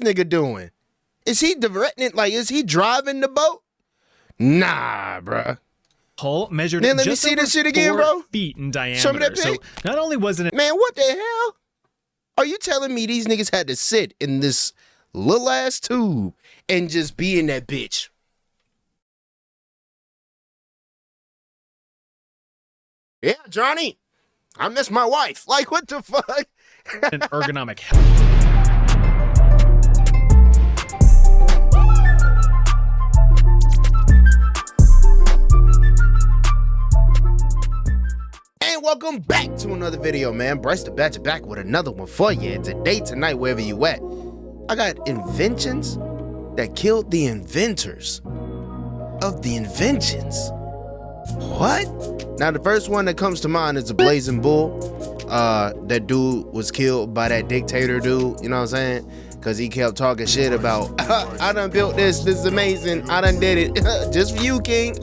nigga doing? Is he directing it? Like, is he driving the boat? Nah, bruh. Hull measured Man, let me just see over this shit again, 4 bro. feet in diameter. Show me that So pic. not only was it Man, what the hell? Are you telling me these niggas had to sit in this little ass tube and just be in that bitch? Yeah, Johnny, I miss my wife. Like, what the fuck? an ergonomic And welcome back to another video, man. BryceDaBadger back with another one for you. And today, tonight, wherever you at, I got inventions that killed the inventors of the inventions. What? Now, the first one that comes to mind is the Blazing Bull. That dude was killed by that dictator dude, you know what I'm saying? Because he kept talking shit about, I done built this is amazing, I done did it, just for you, king.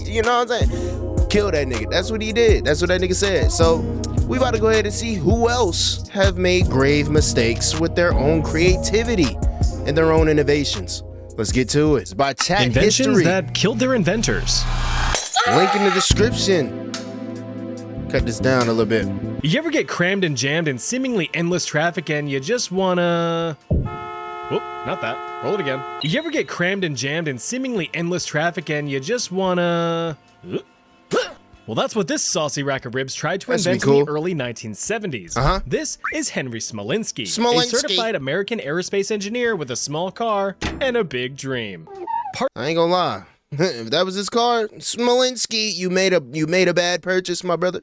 You know what I'm saying? Kill that nigga. That's what he did. That's what that nigga said. So we about to go ahead and see who else have made grave mistakes with their own creativity and their own innovations. Let's get to it. It's by chat inventions history. that killed their inventors. Link in the description. Cut this down a little bit. You ever get crammed and jammed in seemingly endless traffic and you just wanna... Whoop, not that. Roll it again. You ever get crammed and jammed in seemingly endless traffic and you just wanna... Well, that's what this saucy rack of ribs tried to invent in the early 1970s. This is Henry Smolinski, a certified American aerospace engineer with a small car and a big dream. I ain't gonna lie. If that was his car, Smolinski, you made a bad purchase, my brother.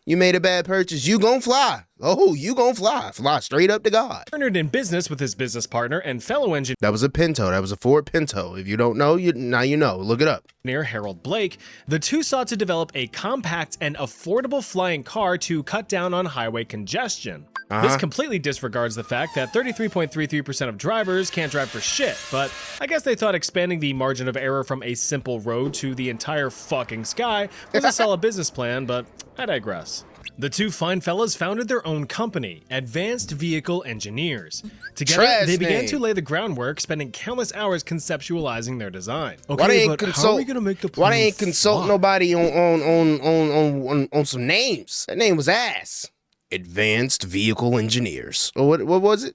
You made a bad purchase. You gon' fly. Oh, you gon' fly. Fly straight up to God. Partnered in business with his business partner and fellow engineer. That was a Pinto. That was a Ford Pinto. If you don't know, now you know. Look it up. Harold Blake, the two sought to develop a compact and affordable flying car to cut down on highway congestion. This completely disregards the fact that 33.33% of drivers can't drive for shit, but I guess they thought expanding the margin of error from a simple road to the entire fucking sky was a solid business plan, but I digress. The two fine fellas founded their own company, Advanced Vehicle Engineers. Together, they began to lay the groundwork, spending countless hours conceptualizing their design. Okay, but how are we gonna make the plane Why they ain't consult nobody on some names? That name was ass. Advanced Vehicle Engineers. Or what was it?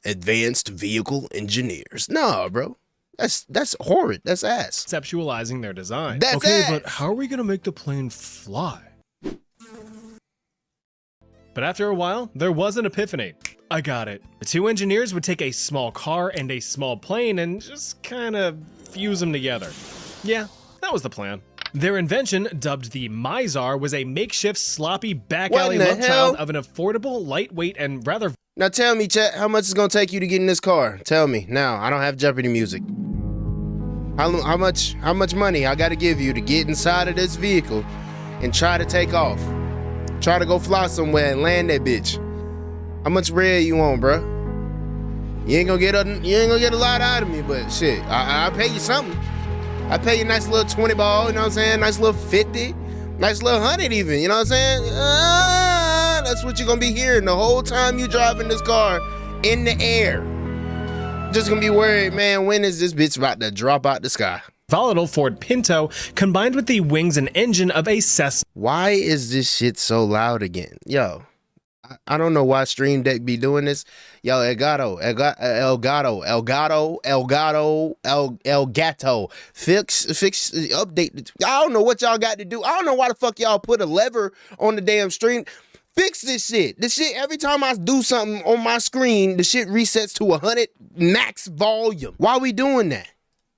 Advanced Vehicle Engineers. No, bro. That's horrid. That's ass. Conceptualizing their design. That's okay, ass. but how are we gonna make the plane fly? But after a while, there was an epiphany. I got it. The two engineers would take a small car and a small plane and just kind of fuse them together. Yeah, that was the plan. Their invention, dubbed the Mizar, was a makeshift, sloppy, back alley love child of an affordable, lightweight, and rather... Now tell me, chat, how much it's gonna take you to get in this car? Tell me, now. I don't have Jeopardy music. How much money I gotta give you to get inside of this vehicle and try to take off? Try to go fly somewhere and land that bitch. How much bread you want, bro? You ain't gonna get a lot out of me, but shit, I'll pay you something. I pay you a nice little 20 ball, you know what I'm saying? Nice little 50, nice little 100 even, you know what I'm saying? That's what you're gonna be hearing the whole time you driving this car in the air. Just gonna be worried, man, when is this bitch about to drop out the sky? Volatile Ford Pinto combined with the wings and engine of a Cessna. Why is this shit so loud again? Yo, I don't know why Stream Deck be doing this. Yo, Elgato, fix, update. I don't know what y'all got to do. I don't know why the fuck y'all put a lever on the damn stream. Fix this shit. This shit, every time I do something on my screen, the shit resets to 100 max volume. Why are we doing that?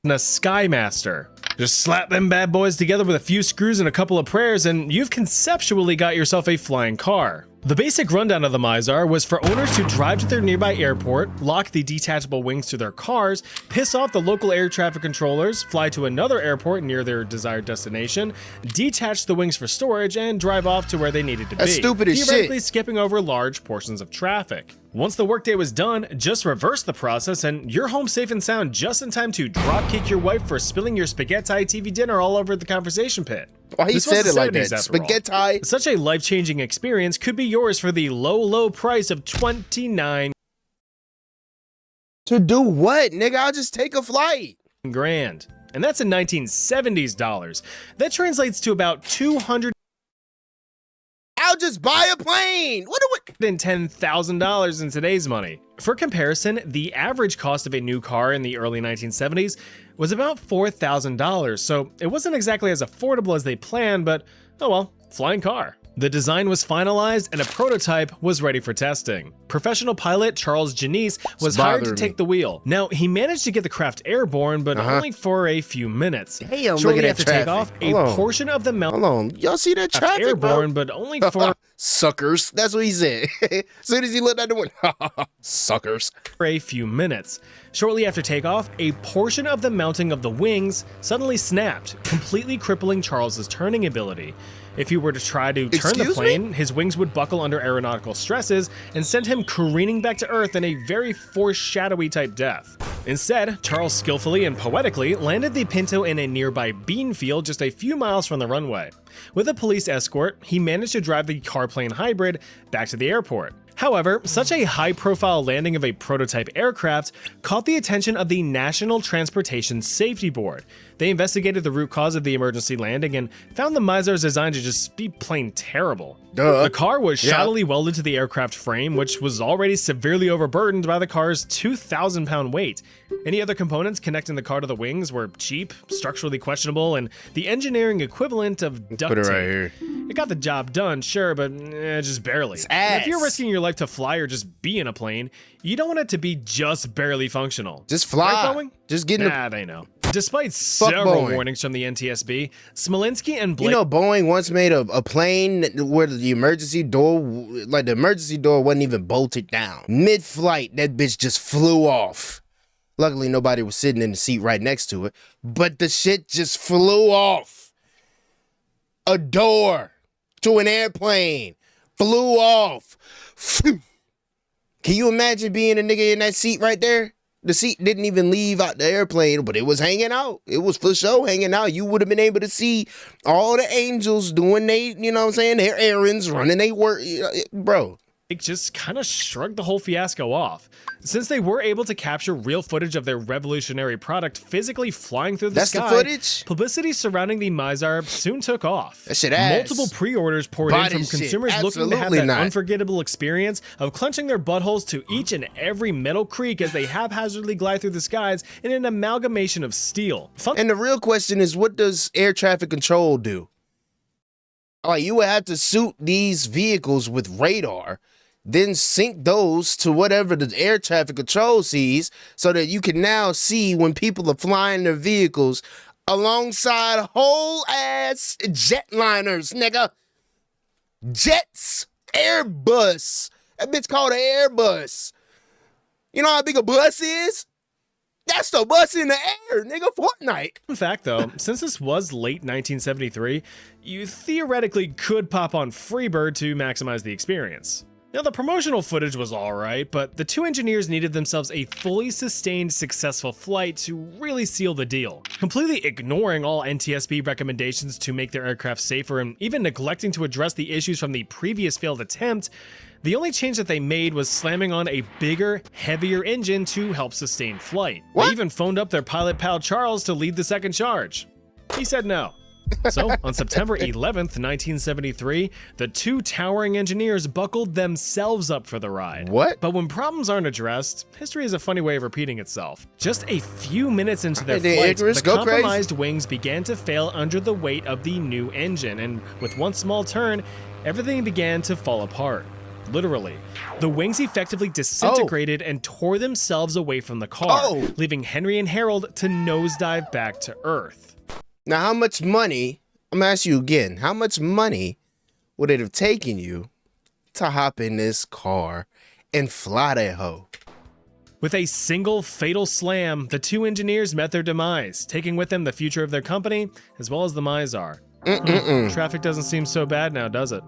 A Skymaster. Just slap them bad boys together with a few screws and a couple of prayers and you've conceptually got yourself a flying car. The basic rundown of the Mizar was for owners to drive to their nearby airport, lock the detachable wings to their cars, piss off the local air traffic controllers, fly to another airport near their desired destination, detach the wings for storage, and drive off to where they needed to be. That's stupid as shit. Theoretically skipping over large portions of traffic. Once the workday was done, just reverse the process and you're home safe and sound just in time to dropkick your wife for spilling your spaghetti TV dinner all over the conversation pit. Why he said it like that? Spaghetti. Such a life-changing experience could be yours for the low, low price of $29. To do what, nigga? I'll just take a flight. Grand. And that's in 1970s dollars. That translates to about $210,000 I'll just buy a plane. What in today's money. For comparison, the average cost of a new car in the early 1970s was about $4,000, so it wasn't exactly as affordable as they planned, but oh well, flying car. The design was finalized and a prototype was ready for testing. Professional pilot Charles Janice was hired to take the wheel. Now, he managed to get the craft airborne, but only for a few minutes. Damn, Shortly look at after that takeoff, traffic. a portion of the mountain Hold on. Y'all see that traffic, airborne, bro? but only for Suckers. That's what he said. As soon as he looked at the window. Suckers. a few minutes. Shortly after takeoff, a portion of the mounting of the wings suddenly snapped, completely crippling Charles's turning ability. If he were to try to turn the plane, his wings would buckle under aeronautical stresses and send him careening back to Earth in a very foreshadowy type death. Instead, Charles skillfully and poetically landed the Pinto in a nearby bean field just a few miles from the runway. With a police escort, he managed to drive the car-plane hybrid back to the airport. However, such a high-profile landing of a prototype aircraft caught the attention of the National Transportation Safety Board. They investigated the root cause of the emergency landing and found the Mizar's design to just be plain terrible. Duh. The car was shoddily welded to the aircraft frame, which was already severely overburdened by the car's 2,000-pound weight. Any other components connecting the car to the wings were cheap, structurally questionable, and the engineering equivalent of duct tape. Put it right here. It got the job done, sure, but just barely. And if you're risking your life to fly or just be in a plane, you don't want it to be just barely functional. Just fly. Right, Boeing? Just get in Nah, they know. Despite several warnings from the NTSB, Smolinski and Blake... You know, Boeing once made a plane where the emergency door, like the emergency door wasn't even bolted down. Mid-flight, that bitch just flew off. Luckily, nobody was sitting in the seat right next to it, but the shit just flew off. A door to an airplane flew off. Can you imagine being a nigga in that seat right there? The seat didn't even leave out the airplane, but it was hanging out. It was for sure hanging out. You would have been able to see all the angels doing you know what I'm saying, their errands, running their work. Bro. It just kind of shrugged the whole fiasco off. Since they were able to capture real footage of their revolutionary product physically flying through the sky, the footage? Publicity surrounding the Mizar soon took off. That shit ass. Multiple pre-orders poured in from consumers looking to have that unforgettable experience of clenching their buttholes to each and every metal creak as they haphazardly glide through the skies in an amalgamation of steel. And the real question is, what does air traffic control do? Like, you would have to suit these vehicles with radar, then sync those to whatever the air traffic control sees so that you can now see when people are flying their vehicles alongside whole ass jetliners, nigga. Jets, Airbus. That bitch called an Airbus. You know how big a bus is? That's the bus in the air, nigga. Fortnite. In fact, though, since this was late 1973, you theoretically could pop on Freebird to maximize the experience. Now, the promotional footage was alright, but the two engineers needed themselves a fully sustained successful flight to really seal the deal. Completely ignoring all NTSB recommendations to make their aircraft safer and even neglecting to address the issues from the previous failed attempt, the only change that they made was slamming on a bigger, heavier engine to help sustain flight. What? They even phoned up their pilot pal Charles to lead the second charge. He said no. So, on September 11th, 1973, the two towering engineers buckled themselves up for the ride. What? But when problems aren't addressed, history is a funny way of repeating itself. Just a few minutes into their flight, the compromised wings began to fail under the weight of the new engine, and with one small turn, everything began to fall apart. Literally. The wings effectively disintegrated and tore themselves away from the car, leaving Henry and Harold to nosedive back to Earth. Now, how much money, I'm gonna ask you again, how much money would it have taken you to hop in this car and fly that hoe? With a single fatal slam, the two engineers met their demise, taking with them the future of their company, as well as the Mizar. Traffic doesn't seem so bad now, does it?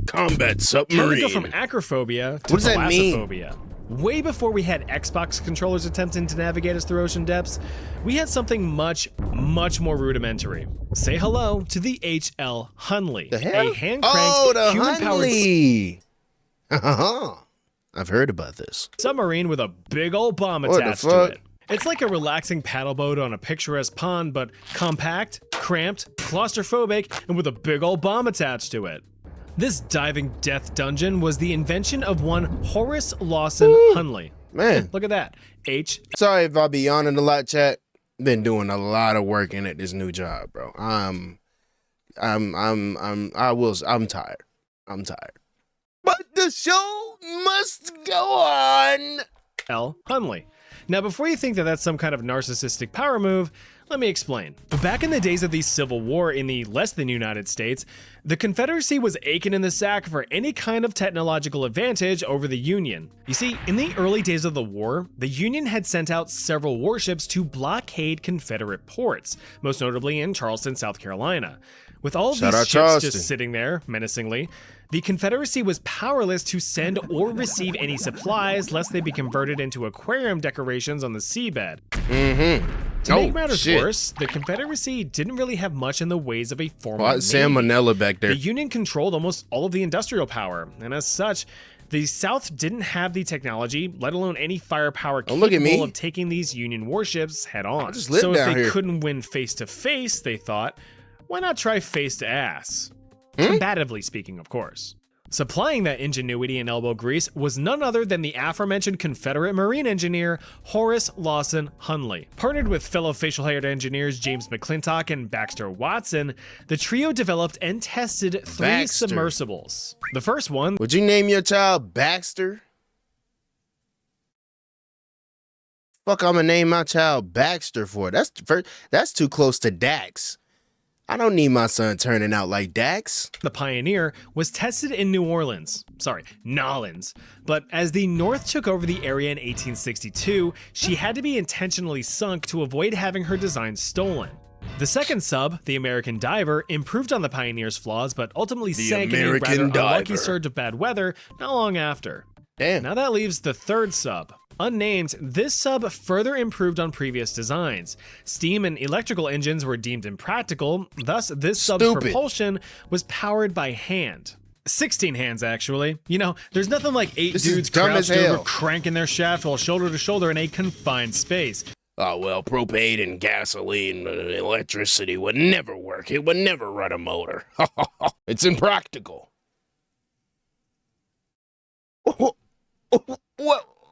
Combat submarine. We go from acrophobia to thalassophobia. Way before we had Xbox controllers attempting to navigate us through ocean depths, we had something much more rudimentary. Say hello to the HL Hunley, a hand-cranked, human-powered... I I've heard about this. Submarine with a big old bomb attached to it. It's like a relaxing paddle boat on a picturesque pond, but compact, cramped, claustrophobic, and with a big old bomb attached to it. This diving death dungeon was the invention of one Horace Lawson Hunley. Man, look at that. Sorry if I be yawning a lot, chat. Been doing a lot of work in at this new job, bro. I'm tired. I'm tired. But the show must go on. L. Hunley. Now, before you think that that's some kind of narcissistic power move, let me explain. Back in the days of the Civil War in the less than United States, the Confederacy was aching in the sack for any kind of technological advantage over the Union. You see, in the early days of the war, the Union had sent out several warships to blockade Confederate ports, most notably in Charleston, South Carolina. With all of these ships just sitting there, menacingly, the Confederacy was powerless to send or receive any supplies lest they be converted into aquarium decorations on the seabed. To make matters worse, the Confederacy didn't really have much in the ways of a formal navy. Salmonella back there. The Union controlled almost all of the industrial power, and as such, the South didn't have the technology, let alone any firepower capable of taking these Union warships head on. So if they couldn't win face to face, they thought, why not try face to ass? Combatively speaking, of course. Supplying that ingenuity and elbow grease was none other than the aforementioned Confederate Marine engineer Horace Lawson Hunley. Partnered with fellow facial-haired engineers James McClintock and Baxter Watson, the trio developed and tested three submersibles. The first one... Would you name your child Baxter? Fuck, I'm gonna name my child Baxter for it. That's too close to Dax. I don't need my son turning out like Dax. The Pioneer was tested in Nolans. But as the North took over the area in 1862, she had to be intentionally sunk to avoid having her design stolen. The second sub, the American Diver, improved on the Pioneer's flaws, but ultimately sank in a rather unlucky surge of bad weather not long after. Damn. Now that leaves the third sub. Unnamed, this sub further improved on previous designs. Steam and electrical engines were deemed impractical, thus this sub's propulsion was powered by hand. 16 hands, actually. You know, there's nothing like 8 dudes crouched over cranking their shaft while shoulder to shoulder in a confined space. Oh, well, propane and gasoline, electricity would never work. It would never run a motor. It's impractical. What?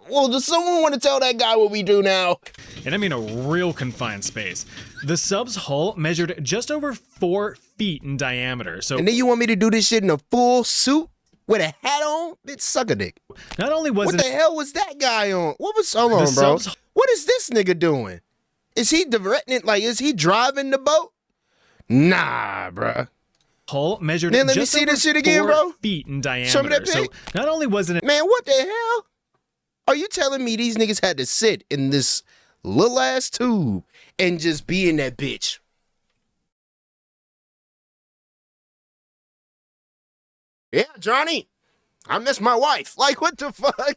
Well, does someone want to tell that guy what we do now? And I mean a real confined space. The sub's hull measured just over 4 feet in diameter, so... And then you want me to do this shit in a full suit? With a hat on? Bitch, suck a dick. Not only was What the hell was that guy on? Hold on, bro. What is this nigga doing? Is he directing it? Like, is he driving the boat? Nah, bruh. Hull measured Man, let me just see over this shit again, 4 bro. feet in diameter. Show me that so pic. not only was it... Man, what the hell? Are you telling me these niggas had to sit in this little ass tube and just be in that bitch? Yeah, Johnny, I miss my wife. Like, what the fuck?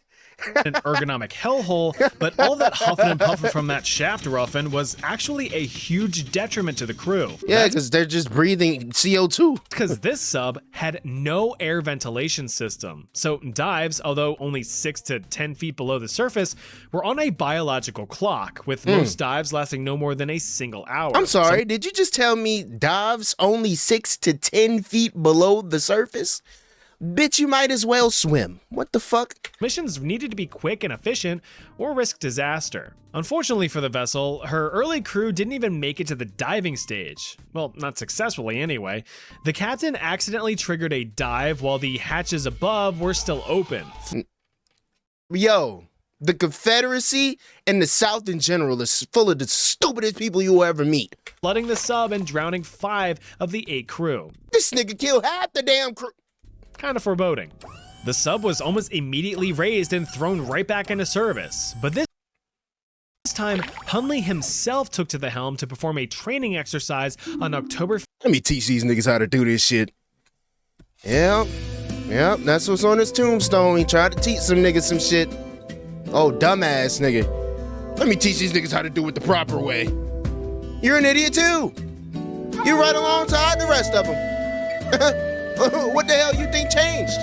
An ergonomic hellhole, but all that huffing and puffing from that shaft roughing was actually a huge detriment to the crew. Yeah, because they're just breathing CO2. Because this sub had no air ventilation system. So dives, although only 6 to 10 feet below the surface, were on a biological clock, with most dives lasting no more than a single hour. I'm sorry, did you just tell me dives only 6 to 10 feet below the surface? Bitch, you might as well swim. What the fuck? Missions needed to be quick and efficient or risk disaster. Unfortunately for the vessel, her early crew didn't even make it to the diving stage. Well, not successfully anyway. The captain accidentally triggered a dive while the hatches above were still open. Yo, the Confederacy and the South in general is full of the stupidest people you will ever meet. Flooding the sub and drowning 5 of the 8 crew. This nigga killed half the damn crew. Kind of foreboding. The sub was almost immediately raised and thrown right back into service, but this time, Hunley himself took to the helm to perform a training exercise on October. Let me teach these niggas how to do this shit. Yep, that's what's on his tombstone. He tried to teach some niggas some shit. Oh, dumbass nigga. Let me teach these niggas how to do it the proper way. You're an idiot too. You're right alongside the rest of them. What the hell you think changed?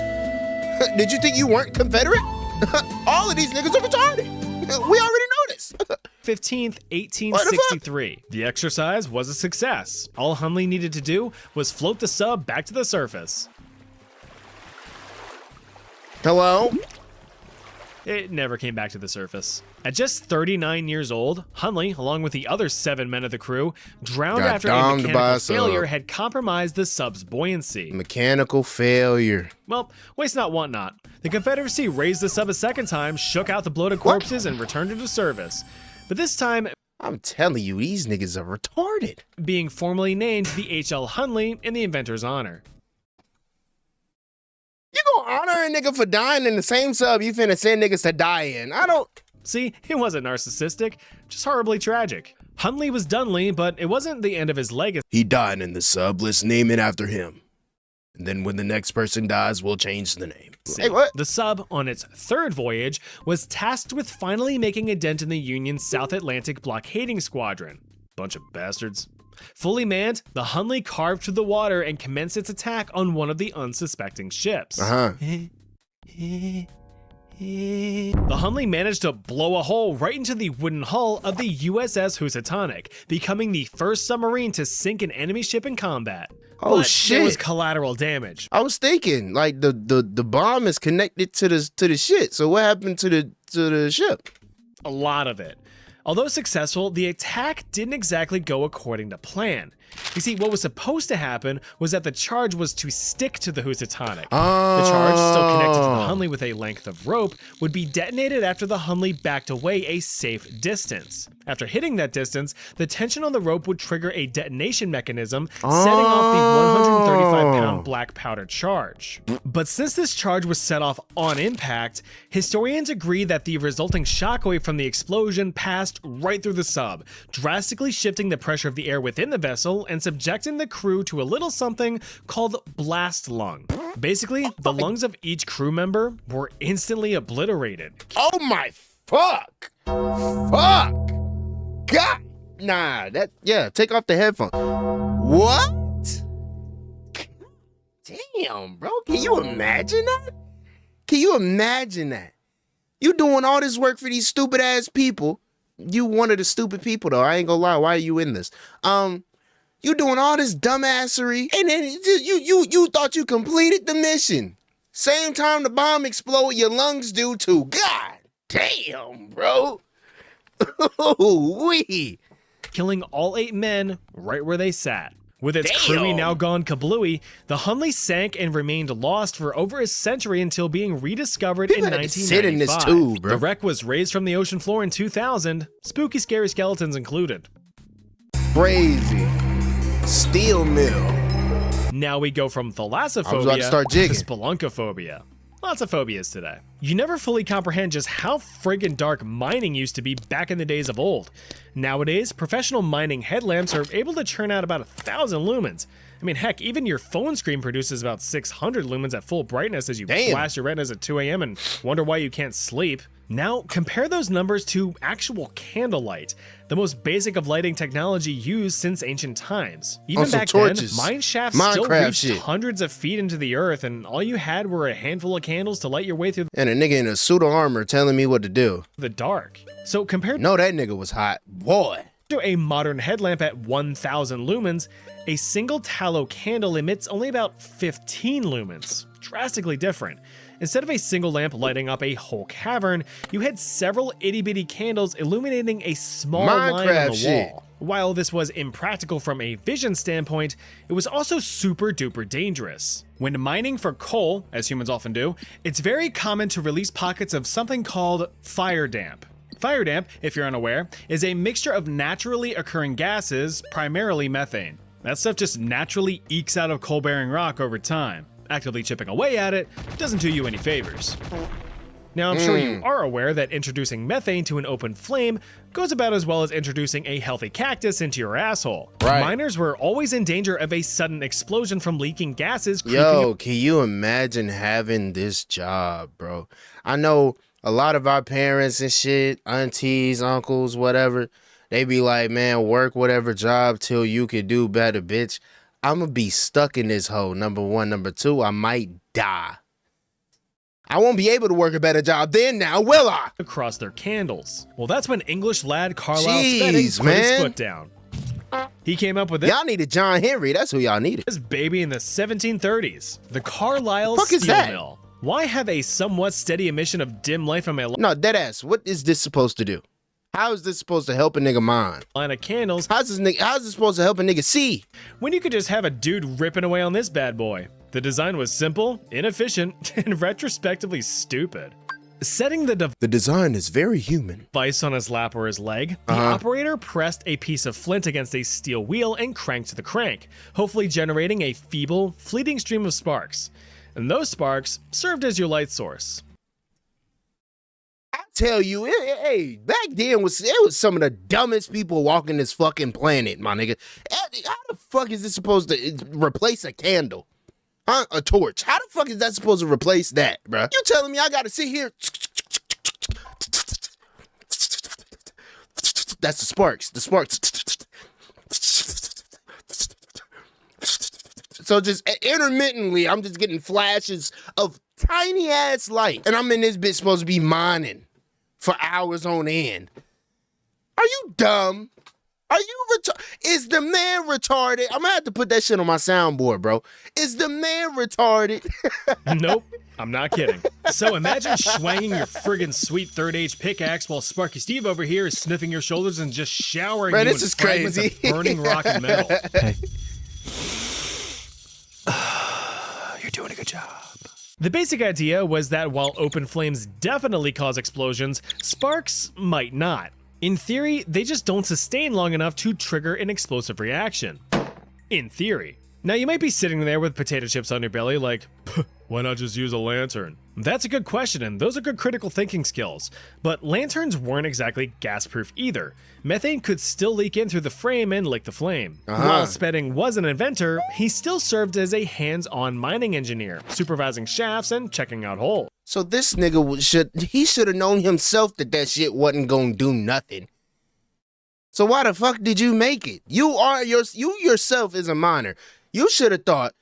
Did you think you weren't Confederate? All of these niggas are retarded. We already know this. 15th, 1863. The exercise was a success. All Hunley needed to do was float the sub back to the surface. Hello? It never came back to the surface. At just 39 years old, Hunley, along with the other 7 men of the crew, drowned after a mechanical failure had compromised the sub's buoyancy. Mechanical failure. Well, waste not, want not. The Confederacy raised the sub a second time, shook out the bloated corpses, and returned it to service. But this time, I'm telling you, these niggas are retarded. Being formally named the H.L. Hunley in the inventor's honor. You gonna honor a nigga for dying in the same sub you finna send niggas to die in? I don't... See, it wasn't narcissistic, just horribly tragic. Hunley was Dunley, but it wasn't the end of his legacy. He died in the sub, let's name it after him. And then when the next person dies, we'll change the name. Hey, what? The sub, on its 3rd voyage, was tasked with finally making a dent in the Union's South Atlantic blockading squadron. Bunch of bastards. Fully manned, the Hunley carved through the water and commenced its attack on one of the unsuspecting ships. The Hunley managed to blow a hole right into the wooden hull of the USS Housatonic, becoming the first submarine to sink an enemy ship in combat. Oh, but shit. There was collateral damage. I was thinking, like, the bomb is connected to the shit. So what happened to the ship? A lot of it. Although successful, the attack didn't exactly go according to plan. You see, what was supposed to happen was that the charge was to stick to the Housatonic. The charge, still connected to the Hunley with a length of rope, would be detonated after the Hunley backed away a safe distance. After hitting that distance, the tension on the rope would trigger a detonation mechanism, setting off the 135-pound black powder charge. But since this charge was set off on impact, historians agree that the resulting shockwave from the explosion passed right through the sub, drastically shifting the pressure of the air within the vessel and subjecting the crew to a little something called blast lung. Basically, the lungs of each crew member were instantly obliterated. Oh my fuck! Fuck! God! Nah, take off the headphones. What? Damn, bro, can you imagine that? Can you imagine that? You doing all this work for these stupid ass people. You one of the stupid people though, I ain't gonna lie, why are you in this? You doing all this dumbassery, and then you thought you completed the mission. Same time the bomb explode, your lungs do too. God damn, bro. Wee. Killing all 8 men right where they sat. With its crew now gone kablooey, the Hunley sank and remained lost for over a century until being rediscovered in 1995. Sit in this too, bro. The wreck was raised from the ocean floor in 2000, spooky scary skeletons included. Crazy. Steel mill. Now we go from thalassophobia I was about to start jigging. to spelunkophobia. Lots of phobias today. You never fully comprehend just how friggin' dark mining used to be back in the days of old. Nowadays, professional mining headlamps are able to churn out about 1,000 lumens. I mean, heck, even your phone screen produces about 600 lumens at full brightness as you flash your retinas at 2 a.m. and wonder why you can't sleep. Now, compare those numbers to actual candlelight, the most basic of lighting technology used since ancient times. Even back torches. then, mine shafts still reached hundreds of feet into the earth, and all you had were a handful of candles to light your way through and a nigga in a suit of armor telling me what to do. The dark. So compared No, that nigga was hot. Boy. to a modern headlamp at 1,000 lumens, a single tallow candle emits only about 15 lumens. Drastically different. Instead of a single lamp lighting up a whole cavern, you had several itty-bitty candles illuminating a small line on the wall. While this was impractical from a vision standpoint, it was also super duper dangerous. When mining for coal, as humans often do, it's very common to release pockets of something called fire damp. Fire damp, if you're unaware, is a mixture of naturally occurring gases, primarily methane. That stuff just naturally ekes out of coal-bearing rock over time. Actively chipping away at it doesn't do you any favors. Now, I'm sure you are aware that introducing methane to an open flame goes about as well as introducing a healthy cactus into your asshole. Right. Miners were always in danger of a sudden explosion from leaking gases. Yo, can you imagine having this job, bro? I know a lot of our parents and shit, aunties, uncles, whatever, they be like, man, work whatever job till you can do better, bitch. I'm gonna be stuck in this hole, number one. Number two, I might die. I won't be able to work a better job then now, will I? Across their candles. Well, that's when English lad Carlisle Spedding put his foot down. He came up with it. Y'all needed John Henry. That's who y'all needed. This baby in the 1730s. The Carlisle Fuck Steel Mill. Why have a somewhat steady emission of dim light from a No, deadass. What is this supposed to do? How is this supposed to help a nigga mind? line of candles? How's this supposed to help a nigga see? When you could just have a dude ripping away on this bad boy. The design was simple, inefficient, and retrospectively stupid. Setting the design is very human. device on his lap or his leg, the operator pressed a piece of flint against a steel wheel and cranked the crank, hopefully generating a feeble, fleeting stream of sparks. And those sparks served as your light source. I tell you, hey, back then it was some of the dumbest people walking this fucking planet, my nigga. How the fuck is this supposed to replace a candle? Huh? A torch. How the fuck is that supposed to replace that, bruh? You telling me I gotta sit here? That's the sparks. The sparks. So just intermittently, I'm just getting flashes of tiny ass light. And I'm in this bitch supposed to be mining for hours on end. Are you dumb? Are you retarded? Is the man retarded? I'm gonna have to put that shit on my soundboard, bro. Is the man retarded? Nope, I'm not kidding. So imagine swinging your friggin' sweet third age pickaxe while Sparky Steve over here is sniffing your shoulders and just showering Man, you this with is fragments crazy. of burning rock and metal. Hey. You're doing a good job. The basic idea was that while open flames definitely cause explosions, sparks might not. In theory, they just don't sustain long enough to trigger an explosive reaction. In theory. Now you might be sitting there with potato chips on your belly like, why not just use a lantern? That's a good question, and those are good critical thinking skills. But lanterns weren't exactly gas-proof either. Methane could still leak in through the frame and lick the flame. While Spedding was an inventor, he still served as a hands-on mining engineer, supervising shafts and checking out holes. So this nigga should have known himself that shit wasn't gonna do nothing. So why the fuck did you make it? You yourself is a miner. You should have thought,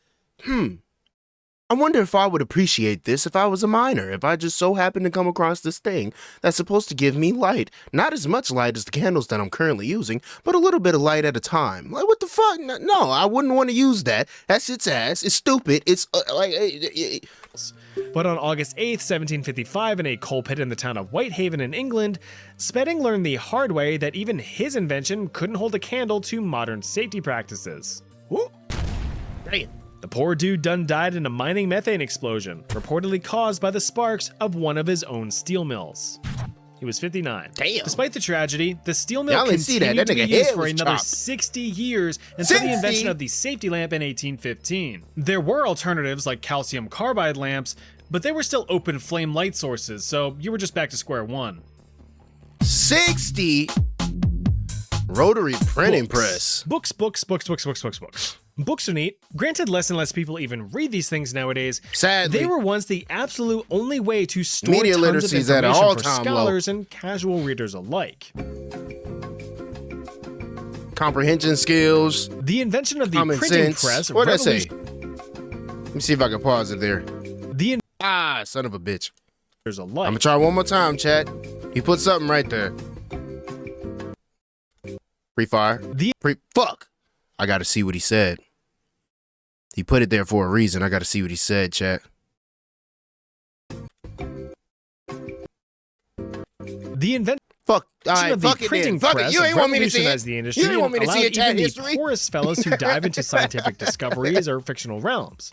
I wonder if I would appreciate this if I was a miner, if I just so happened to come across this thing that's supposed to give me light. Not as much light as the candles that I'm currently using, but a little bit of light at a time. Like, what the fuck? No, I wouldn't want to use that. That shit's ass. It's stupid. It's But on August 8th, 1755, in a coal pit in the town of Whitehaven in England, Spedding learned the hard way that even his invention couldn't hold a candle to modern safety practices. Whoop. Damn. The poor dude done died in a mining methane explosion, reportedly caused by the sparks of one of his own steel mills. He was 59. Damn. Despite the tragedy, the steel mill Y'all didn't see that. continued That to be nigga used head for was another chopped. 60 years until the invention of the safety lamp in 1815. There were alternatives like calcium carbide lamps, but they were still open flame light sources, so you were just back to square one. 60 rotary printing press. Books. Books are neat. Granted, less and less people even read these things nowadays. Sadly, They were once the absolute only way to store media tons literacy of is at an information for all-time scholars and casual readers alike. comprehension skills, The invention of the common printing sense. press What'd I say? Let me see if I can pause it there. The Son of a bitch. inventors alike. I'm gonna try one more time, chat. He put something right there. Pre-fire. Fuck. I gotta see what he said. He put it there for a reason. I gotta see what he said, chat. The invention Fuck. All right, of the fuck it printing then. Fuck press it. You ain't want me to see it. revolutionized the industry You ain't want me to and see allowed it, chat even history. the poorest fellows who dive into scientific discoveries or fictional realms.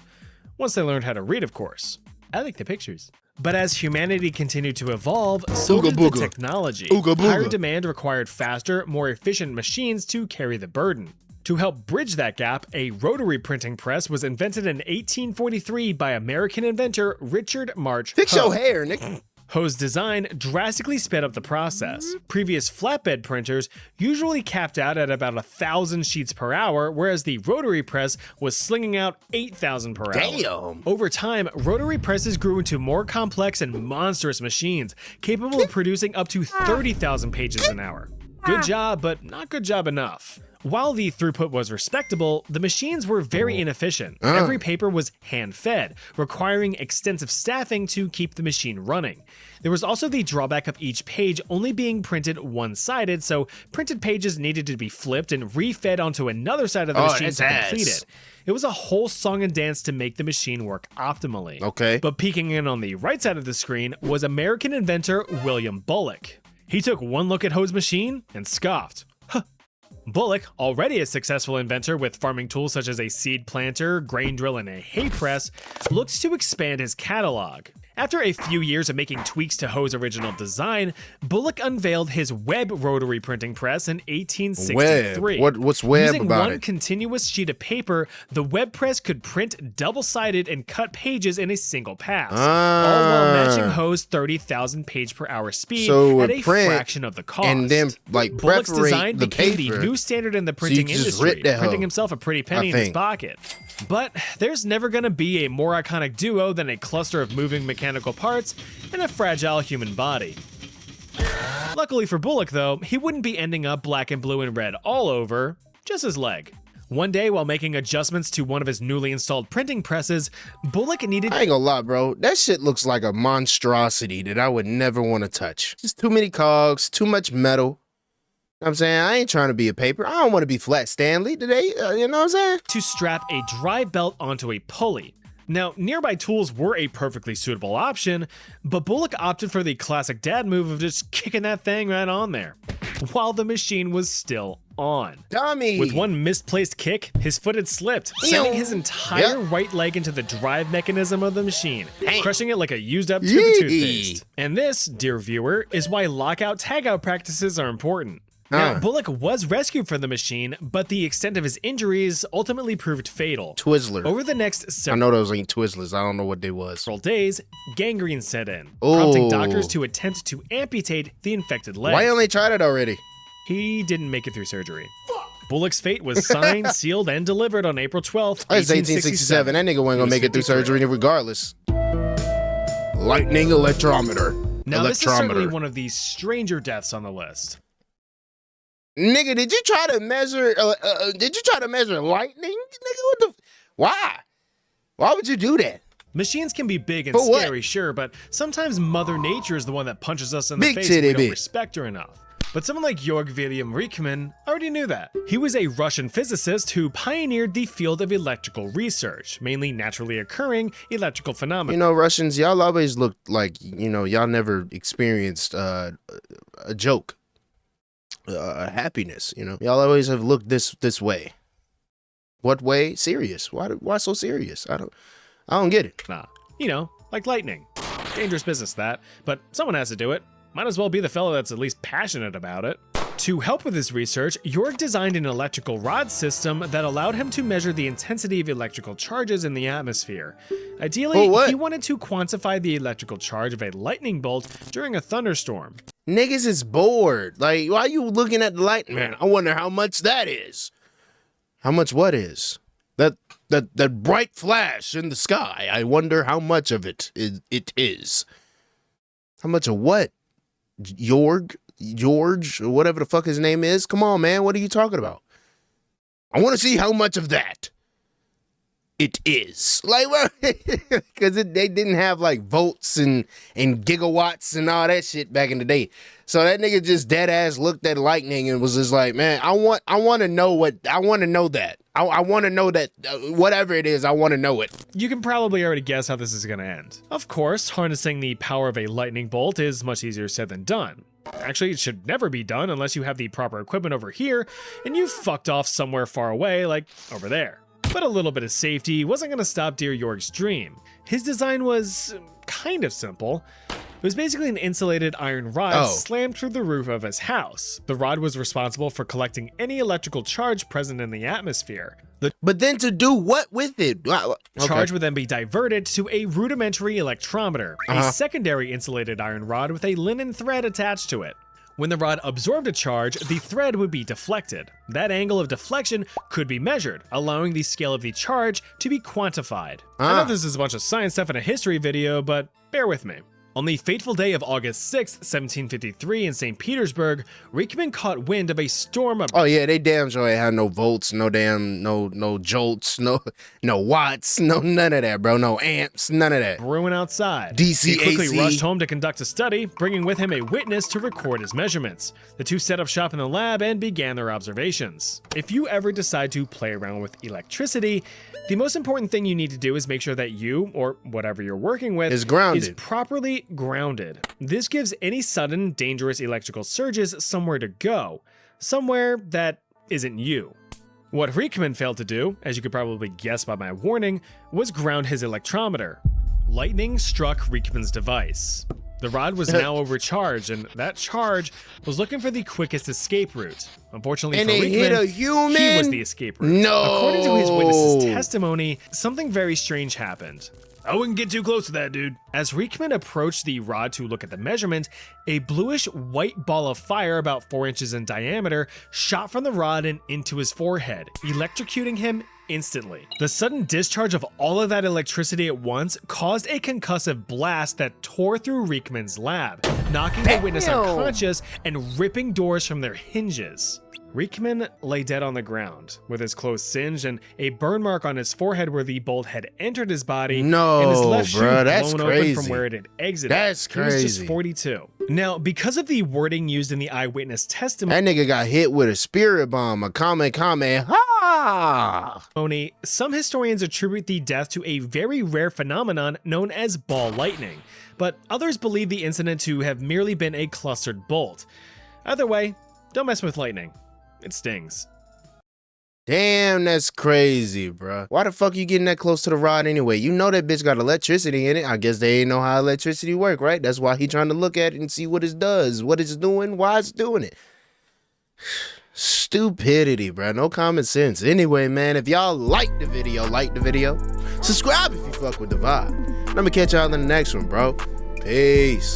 Once they learned how to read, of course. I like the pictures. But as humanity continued to evolve, so Ooga did the booga. technology. Ooga booga. Higher demand required faster, more efficient machines to carry the burden. To help bridge that gap, a rotary printing press was invented in 1843 by American inventor Richard March Fix Hoe. your hair, nigga. Ho's design drastically sped up the process. Previous flatbed printers usually capped out at about 1,000 sheets per hour, whereas the rotary press was slinging out 8,000 per hour. Damn. Over time, rotary presses grew into more complex and monstrous machines, capable of producing up to 30,000 pages an hour. Good job, but not good job enough. While the throughput was respectable, the machines were very inefficient. Every paper was hand-fed, requiring extensive staffing to keep the machine running. There was also the drawback of each page only being printed one-sided, so printed pages needed to be flipped and re-fed onto another side of the machine to complete it. It was a whole song and dance to make the machine work optimally. Okay. But peeking in on the right side of the screen was American inventor William Bullock. He took one look at Ho's machine and scoffed. Bullock, already a successful inventor with farming tools such as a seed planter, grain drill, and a hay press, looked to expand his catalog. After a few years of making tweaks to Ho's original design, Bullock unveiled his Webb rotary printing press in 1863. What's Webb Using about one it? continuous sheet of paper, the Webb press could print double-sided and cut pages in a single pass, all while matching Ho's 30,000 page per hour speed at a fraction of the cost. And then, like, Bullock's design the became paper, the new standard in the printing industry, printing himself a pretty penny in his pocket. But there's never going to be a more iconic duo than a cluster of moving mechanical parts and a fragile human body. Luckily for Bullock, though, he wouldn't be ending up black and blue and red all over, just his leg. One day, while making adjustments to one of his newly installed printing presses, Bullock needed— I ain't gonna lie, bro. That shit looks like a monstrosity that I would never want to touch. Just too many cogs, too much metal. I'm saying, I ain't trying to be a paper. I don't want to be Flat Stanley today. You know what I'm saying? To strap a dry belt onto a pulley. Now, nearby tools were a perfectly suitable option, but Bullock opted for the classic dad move of just kicking that thing right on there, while the machine was still on. Dummy! With one misplaced kick, his foot had slipped, sending his entire right leg into the drive mechanism of the machine, crushing it like a used-up tube of toothpaste. And this, dear viewer, is why lockout-tagout practices are important. Now, Bullock was rescued from the machine, but the extent of his injuries ultimately proved fatal. Twizzler. Over the next I know those ain't Twizzlers. I don't know what they was. several days, gangrene set in, prompting doctors to attempt to amputate the infected leg. Why only tried it already? He didn't make it through surgery. Bullock's fate was signed, sealed, and delivered on April 12th, 1867. That nigga wasn't gonna make it through surgery regardless. Lightning electrometer. Now, this is certainly one of the stranger deaths on the list. Nigga, did you try to measure? Lightning? Nigga, what the? Why? Why would you do that? Machines can be big and scary, sure, but sometimes Mother Nature is the one that punches us in the face if we don't respect her enough. But someone like Georg Wilhelm Rieckmann already knew that. He was a Russian physicist who pioneered the field of electrical research, mainly naturally occurring electrical phenomena. You know, Russians, y'all always looked like, you know, y'all never experienced a joke. Happiness, you know. Y'all always have looked this way. What way? Serious. Why so serious? I don't get it. Nah, you know, like lightning. Dangerous business, that, but someone has to do it. Might as well be the fellow that's at least passionate about it. To help with his research, York designed an electrical rod system that allowed him to measure the intensity of electrical charges in the atmosphere. Ideally, he wanted to quantify the electrical charge of a lightning bolt during a thunderstorm. Niggas is bored. Like, why are you looking at the light? Man, I wonder how much that is. How much what is? That bright flash in the sky. I wonder how much of it is. How much of what? George, or whatever the fuck his name is. Come on, man. What are you talking about? I want to see how much of that it is. Like, because they didn't have like volts and gigawatts and all that shit back in the day. So that nigga just dead ass looked at lightning and was just like, man, I want to know that. I want to know that whatever it is, I want to know it. You can probably already guess how this is going to end. Of course, harnessing the power of a lightning bolt is much easier said than done. Actually, it should never be done unless you have the proper equipment over here and you fucked off somewhere far away, like over there. But a little bit of safety wasn't going to stop dear York's dream. His design was kind of simple. It was basically an insulated iron rod slammed through the roof of his house. The rod was responsible for collecting any electrical charge present in the atmosphere. But then to do what with it? Charge would then be diverted to a rudimentary electrometer, a secondary insulated iron rod with a linen thread attached to it. When the rod absorbed a charge, the thread would be deflected. That angle of deflection could be measured, allowing the scale of the charge to be quantified. I know this is a bunch of science stuff in a history video, but bear with me. On the fateful day of August 6, 1753 in St. Petersburg, Rieckmann caught wind of a storm of— Oh yeah, they damn sure ain't had no volts, no damn, no jolts, no watts, none of that, bro. No amps, none of that. brewing outside. DC He quickly AC. rushed home to conduct a study, bringing with him a witness to record his measurements. The two set up shop in the lab and began their observations. If you ever decide to play around with electricity, the most important thing you need to do is make sure that you, or whatever you're working with, Is grounded. is properly grounded. This gives any sudden, dangerous electrical surges somewhere to go. Somewhere that isn't you. What Rieckmann failed to do, as you could probably guess by my warning, was ground his electrometer. Lightning struck Rieckmann's device. The rod was now overcharged, and that charge was looking for the quickest escape route. Unfortunately And for it hit Rieckmann, a human? he was the escape route. No. According to his witness's testimony, something very strange happened. I wouldn't get too close to that, dude. As Rieckmann approached the rod to look at the measurement, a bluish white ball of fire about 4 inches in diameter shot from the rod and into his forehead, electrocuting him instantly. The sudden discharge of all of that electricity at once caused a concussive blast that tore through Rieckmann's lab, knocking the witness unconscious and ripping doors from their hinges. Rieckmann lay dead on the ground, with his clothes singed and a burn mark on his forehead where the bolt had entered his body, No, and his left shoe bruh, that's blown open crazy. from where it had exited. That's He was just crazy. 42. Now, because of the wording used in the eyewitness testimony, That nigga got hit with a spirit bomb, a kame, ha! some historians attribute the death to a very rare phenomenon known as ball lightning, but others believe the incident to have merely been a clustered bolt. Either way, don't mess with lightning. It stings. Damn, that's crazy, bruh. Why the fuck you getting that close to the rod anyway? You know that bitch got electricity in it. I guess they ain't know how electricity work, right? That's why he trying to look at it and see what it does, what it's doing, why it's doing it. Stupidity, bruh. No common sense. Anyway, man, if y'all like the video. Subscribe if you fuck with the vibe. Let me catch y'all in the next one, bro. Peace.